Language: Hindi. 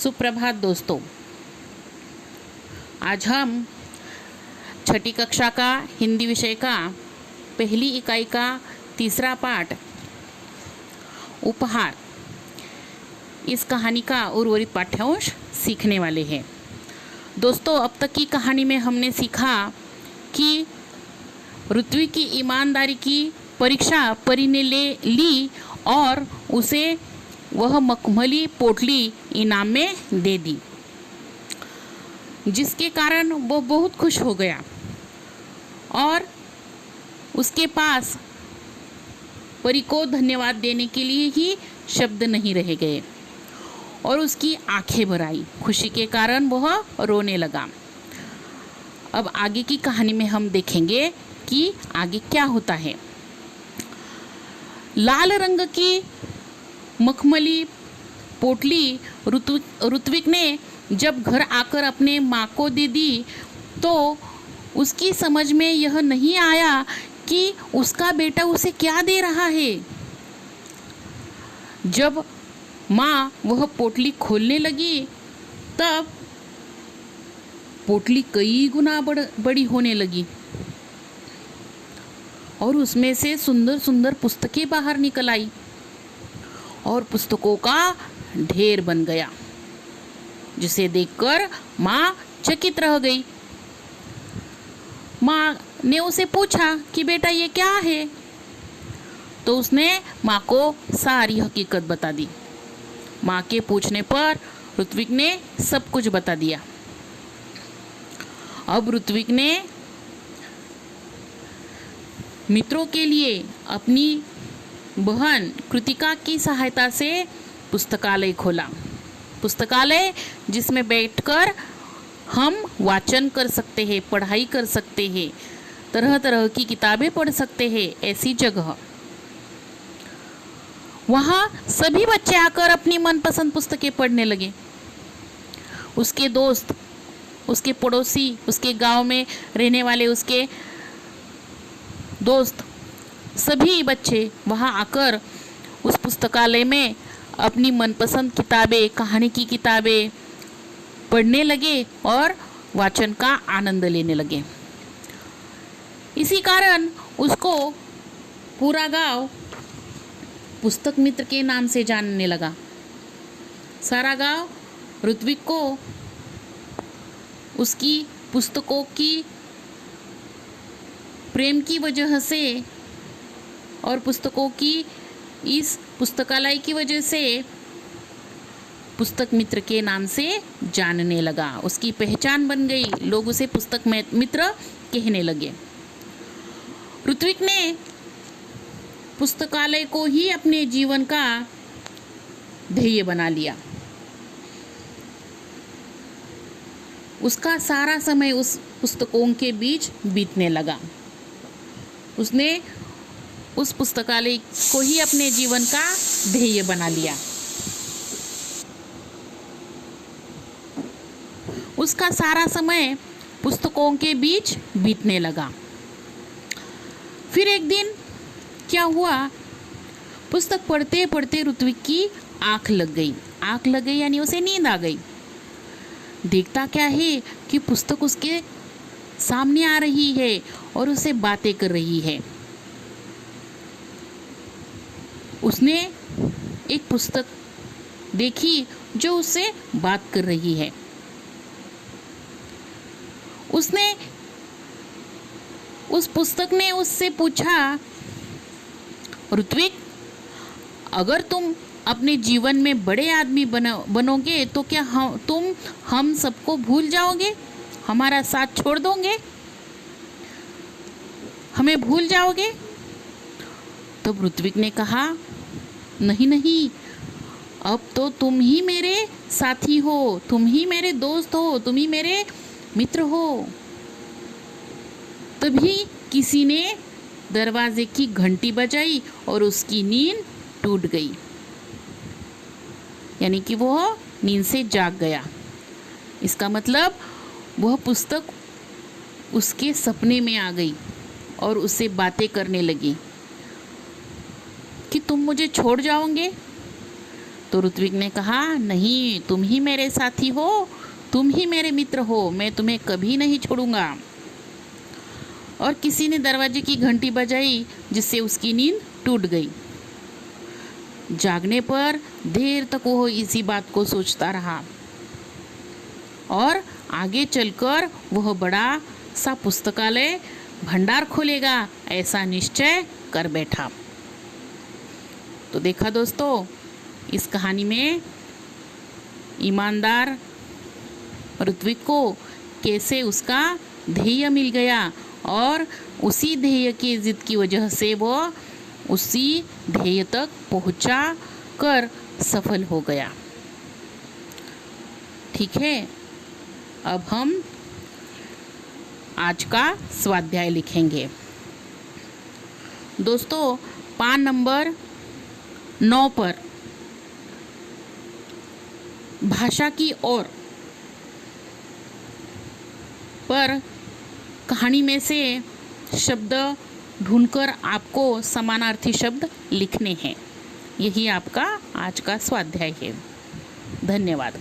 सुप्रभात दोस्तों। आज हम छठी कक्षा का हिंदी विषय का पहली इकाई का तीसरा पाठ उपहार, इस कहानी का उर्वरित पाठ्यांश सीखने वाले हैं। दोस्तों, अब तक की कहानी में हमने सीखा कि ऋत्विक की ईमानदारी की परीक्षा परी ने ले ली और उसे वह मखमली पोटली इनाम में दे दी, जिसके कारण वो बहुत खुश हो गया और उसके पास परी को धन्यवाद देने के लिए ही शब्द नहीं रह गए और उसकी आंखें भर आई। खुशी के कारण वह रोने लगा। अब आगे की कहानी में हम देखेंगे कि आगे क्या होता है। लाल रंग की मखमली पोटली ऋत्विक ने जब घर आकर अपने माँ को दे दी तो उसकी समझ में यह नहीं आया कि उसका बेटा उसे क्या दे रहा है। जब माँ वह पोटली खोलने लगी तब पोटली कई गुना बड़ी होने लगी और उसमें से सुंदर सुंदर पुस्तकें बाहर निकल आई और पुस्तकों का ढेर बन गया, जिसे देखकर माँ चकित रह गई। माँ ने उसे पूछा कि बेटा ये क्या है, तो उसने माँ को सारी हकीकत बता दी। माँ के पूछने पर ऋत्विक ने सब कुछ बता दिया। अब ऋत्विक ने मित्रों के लिए अपनी बहन कृतिका की सहायता से पुस्तकालय खोला। पुस्तकालय जिसमें बैठकर हम वाचन कर सकते हैं, पढ़ाई कर सकते हैं, तरह तरह की किताबें पढ़ सकते हैं, ऐसी जगह। वहाँ सभी बच्चे आकर अपनी मनपसंद पुस्तकें पढ़ने लगे। उसके दोस्त, उसके पड़ोसी, उसके गांव में रहने वाले उसके दोस्त, सभी बच्चे वहाँ आकर उस पुस्तकालय में अपनी मनपसंद किताबें, कहानी की किताबें पढ़ने लगे और वाचन का आनंद लेने लगे। इसी कारण उसको पूरा गांव पुस्तक मित्र के नाम से जानने लगा। सारा गांव ऋत्विक को उसकी पुस्तकों की प्रेम की वजह से और पुस्तकों की इस पुस्तकालय की वजह से पुस्तक मित्र के नाम से जानने लगा। उसकी पहचान बन गई, लोग उसे पुस्तक मित्र कहने लगे। ऋत्विक ने पुस्तकालय को ही अपने जीवन का ध्येय बना लिया। उसका सारा समय उस पुस्तकों के बीच बीतने लगा। उसने उस पुस्तकालय को ही अपने जीवन का ध्येय बना लिया। उसका सारा समय पुस्तकों के बीच बीतने लगा। फिर एक दिन क्या हुआ, पुस्तक पढ़ते पढ़ते ऋत्विक की आंख लग गई। आंख लग गई यानी उसे नींद आ गई। देखता क्या है कि पुस्तक उसके सामने आ रही है और उसे बातें कर रही है। उसने एक पुस्तक देखी जो उससे बात कर रही है। उसने उस पुस्तक ने उससे पूछा, ऋत्विक, अगर तुम अपने जीवन में बड़े आदमी बनोगे तो क्या तुम हम सबको भूल जाओगे, हमारा साथ छोड़ दोगे, हमें भूल जाओगे? तब ऋत्विक ने कहा, नहीं नहीं, अब तो तुम ही मेरे साथी हो, तुम ही मेरे दोस्त हो, तुम ही मेरे मित्र हो। तभी किसी ने दरवाजे की घंटी बजाई और उसकी नींद टूट गई, यानी कि वह नींद से जाग गया। इसका मतलब वह पुस्तक उसके सपने में आ गई और उससे बातें करने लगी कि तुम मुझे छोड़ जाओगे, तो ऋत्विक ने कहा, नहीं, तुम ही मेरे साथी हो, तुम ही मेरे मित्र हो, मैं तुम्हें कभी नहीं छोड़ूंगा। और किसी ने दरवाजे की घंटी बजाई, जिससे उसकी नींद टूट गई। जागने पर देर तक वो इसी बात को सोचता रहा और आगे चलकर वह बड़ा सा पुस्तकालय भंडार खोलेगा, ऐसा निश्चय कर बैठा। तो देखा दोस्तों, इस कहानी में ईमानदार ऋत्विक को कैसे उसका ध्येय मिल गया और उसी ध्येय की जिद की वजह से वो उसी ध्येय तक पहुंचा कर सफल हो गया। ठीक है, अब हम आज का स्वाध्याय लिखेंगे। दोस्तों, पान नंबर 9 पर भाषा की ओर पर कहानी में से शब्द ढूंढकर आपको समानार्थी शब्द लिखने हैं। यही आपका आज का स्वाध्याय है। धन्यवाद।